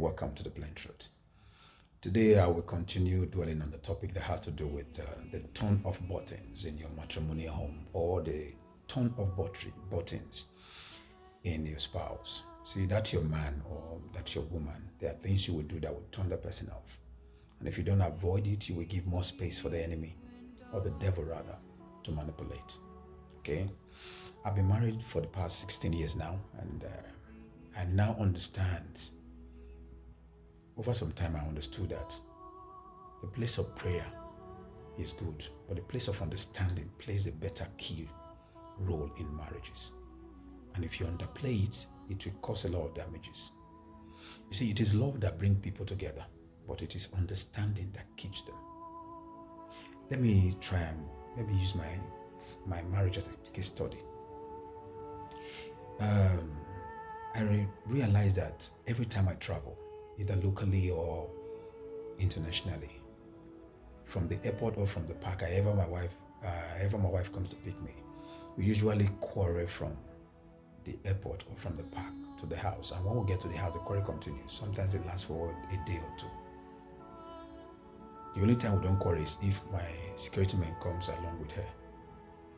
welcome to the Plain Truth. Today, I will continue dwelling on the topic that has to do with the tone of buttons in your matrimonial home or the tone of buttons in your spouse. See, that's your man or that's your woman. There are things you will do that will turn the person off. And if you don't avoid it, you will give more space for the enemy or the devil rather to manipulate. Okay? I've been married for the past 16 years now, and I now understand. Over some time, I understood that the place of prayer is good, but the place of understanding plays a better key role in marriages. And if you underplay it, it will cause a lot of damages. You see, it is love that brings people together, but it is understanding that keeps them. Let me try and maybe use my marriage as a case study. I realized that every time I travel, either locally or internationally, from the airport or from the park, ever my wife comes to pick me, we usually quarrel from the airport or from the park to the house. And when we get to the house, the quarrel continues. Sometimes it lasts for a day or two. The only time we don't quarrel is if my security man comes along with her.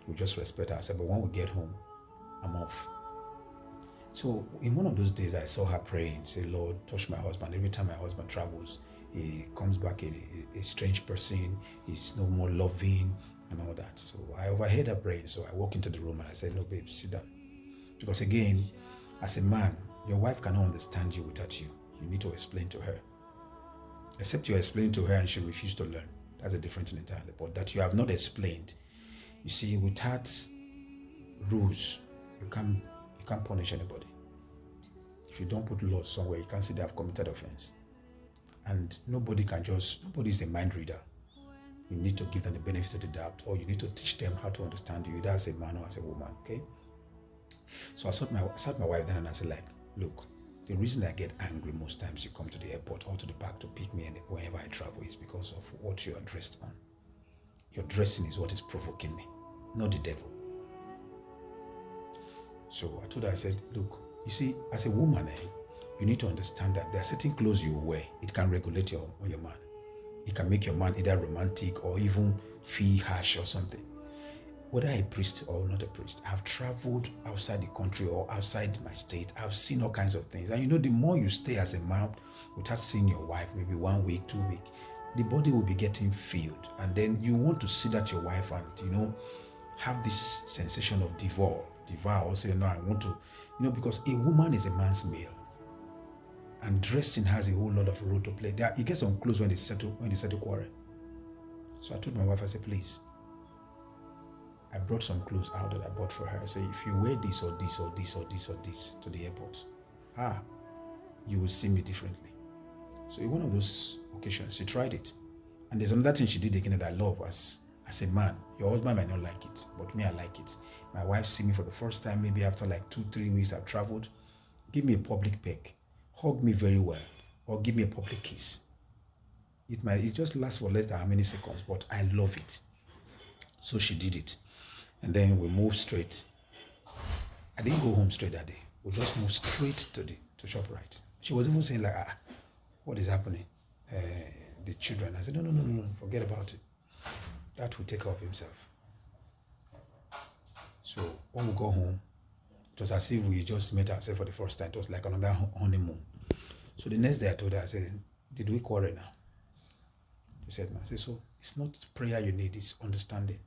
We just respect ourselves. But when we get home, I'm off. So in one of those days, I saw her praying, say, Lord, touch my husband. Every time my husband travels, he comes back a strange person. He's no more loving and all that. So I overheard her praying. So I walked into the room and I said, no, babe, sit down. Because again, as a man, your wife cannot understand you without you. You need to explain to her. Except you explain to her and she refuses to learn. That's a different thing entirely. But that you have not explained. You see, without rules, you can't punish anybody. If you don't put laws somewhere, you can't say they have committed offense. And nobody is a mind reader. You need to give them the benefit of the doubt, or you need to teach them how to understand you, either as a man or as a woman, okay? So I sat my wife down and I said, look, the reason I get angry most times you come to the airport or to the park to pick me and whenever I travel is because of what you are dressed on. Your dressing is what is provoking me, not the devil. So I told her, I said, look, you see, as a woman, you need to understand that there are certain clothes you wear. It can regulate your man. It can make your man either romantic or even feel harsh or something. Whether a priest or not a priest, I've traveled outside the country or outside my state. I've seen all kinds of things. And the more you stay as a man without seeing your wife, maybe 1 week, 2 weeks, the body will be getting filled. And then you want to see that your wife and, have this sensation of devour or say, no, I want to, because a woman is a man's meal. And dressing has a whole lot of role to play. You get some clothes when they settle quarrel. So I told my wife, I said, please, I brought some clothes out that I bought for her. I said, if you wear this or this or this or this or this to the airport, you will see me differently. So in one of those occasions, she tried it. And there's another thing she did again that I love as a man. Your husband might not like it, but me, I like it. My wife see me for the first time, maybe after 2-3 weeks I've traveled. Give me a public peck. Hug me very well. Or give me a public kiss. It just lasts for less than how many seconds, but I love it. So she did it. And then we moved straight. I didn't go home straight that day. We just moved straight to ShopRite. She was even saying what is happening? The children. I said, no, forget about it. That will take care of himself. So when we go home, it was as if we just met ourselves for the first time. It was like another honeymoon. So the next day I told her, I said, did we quarrel now? She said, no. I said, so it's not prayer you need, it's understanding.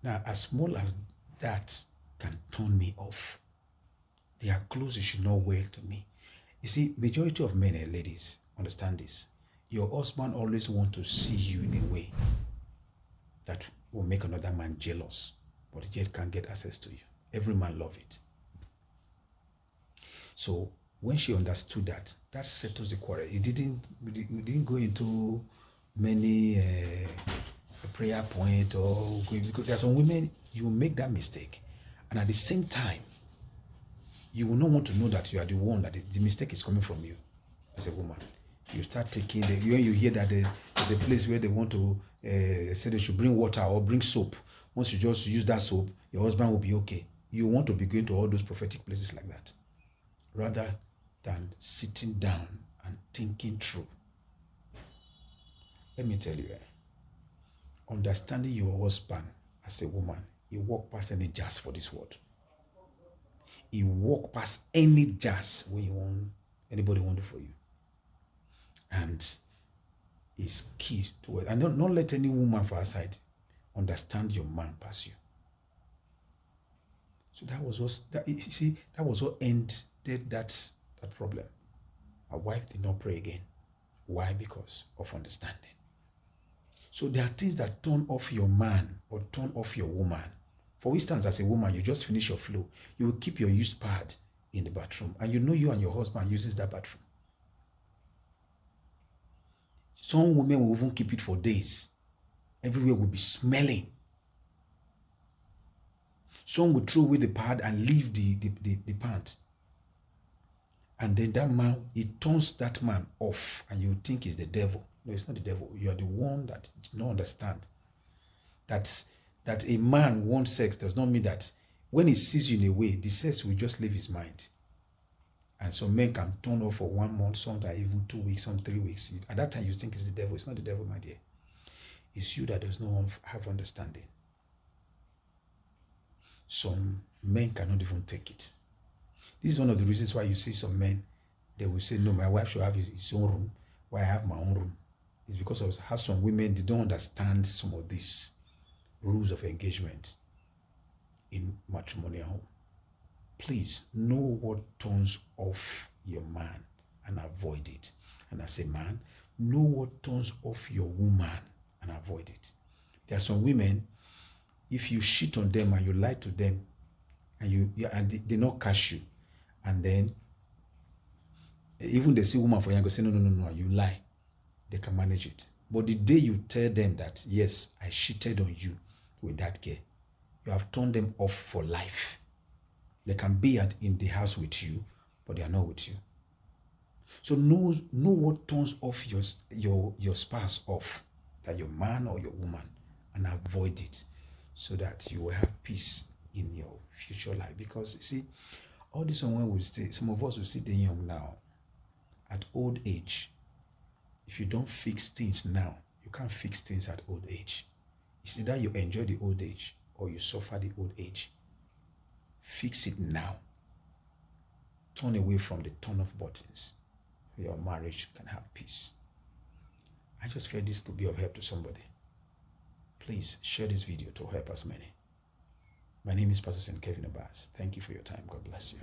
Now, as small as that can turn me off, there are clothes you should not wear to me. You see, majority of men and ladies understand this. Your husband always wants to see you in a way that will make another man jealous, but yet can't get access to you. Every man loves it. So when she understood that settles the quarrel. We didn't go into many prayer point because there are some women, you will make that mistake, and at the same time, you will not want to know that you are the one that the mistake is coming from you as a woman. You start taking when you hear that there's a place where they want to say they should bring water or bring soap. Once you just use that soap, your husband will be okay. You want to be going to all those prophetic places like that. Rather, than sitting down and thinking through. Let me tell you, understanding your husband as a woman, he walk past any jazz for this world. He walk past any jazz when you want anybody want it for you. And is key to it. And not let any woman for her side understand your man past you. So that was what ended that problem. My wife did not pray again. Why? Because of understanding. So there are things that turn off your man or turn off your woman. For instance, as a woman, you just finish your flow. You will keep your used pad in the bathroom, and you know you and your husband uses that bathroom. Some women will even keep it for days. Everywhere will be smelling. Some will throw away the pad and leave the pant. And then that man, it turns that man off, and you think it's the devil. No, it's not the devil. You are the one that did not understand that a man wants sex does not mean that when he sees you in a way, the sex will just leave his mind. And some men can turn off for 1 month, sometimes even 2 weeks, some 3 weeks. At that time, you think it's the devil. It's not the devil, my dear. It's you that does not have understanding. Some men cannot even take it. This is one of the reasons why you see some men, they will say, no, my wife should have his own room, while I have my own room. It's because of how some women, they don't understand some of these rules of engagement in matrimonial home. Please know what turns off your man and avoid it. And as a man, know what turns off your woman and avoid it. There are some women, if you shit on them and you lie to them, and they not catch you, and then even they see woman for you and go say, no, you lie, they can manage it. But the day you tell them that, yes, I cheated on you with that girl, you have turned them off for life. They can be in the house with you, but they are not with you. So know what turns off your spouse off, that your man or your woman, and avoid it, so that you will have peace in your future life. Because you see, all this one will stay. Some of us will sit young now. At old age, if you don't fix things now, you can't fix things at old age. It's either you enjoy the old age or you suffer the old age. Fix it now. Turn away from the turn off buttons. Your marriage can have peace. I just feel this could be of help to somebody. Please share this video to help as many. My name is Pastor St. Kevin Abbas. Thank you for your time. God bless you.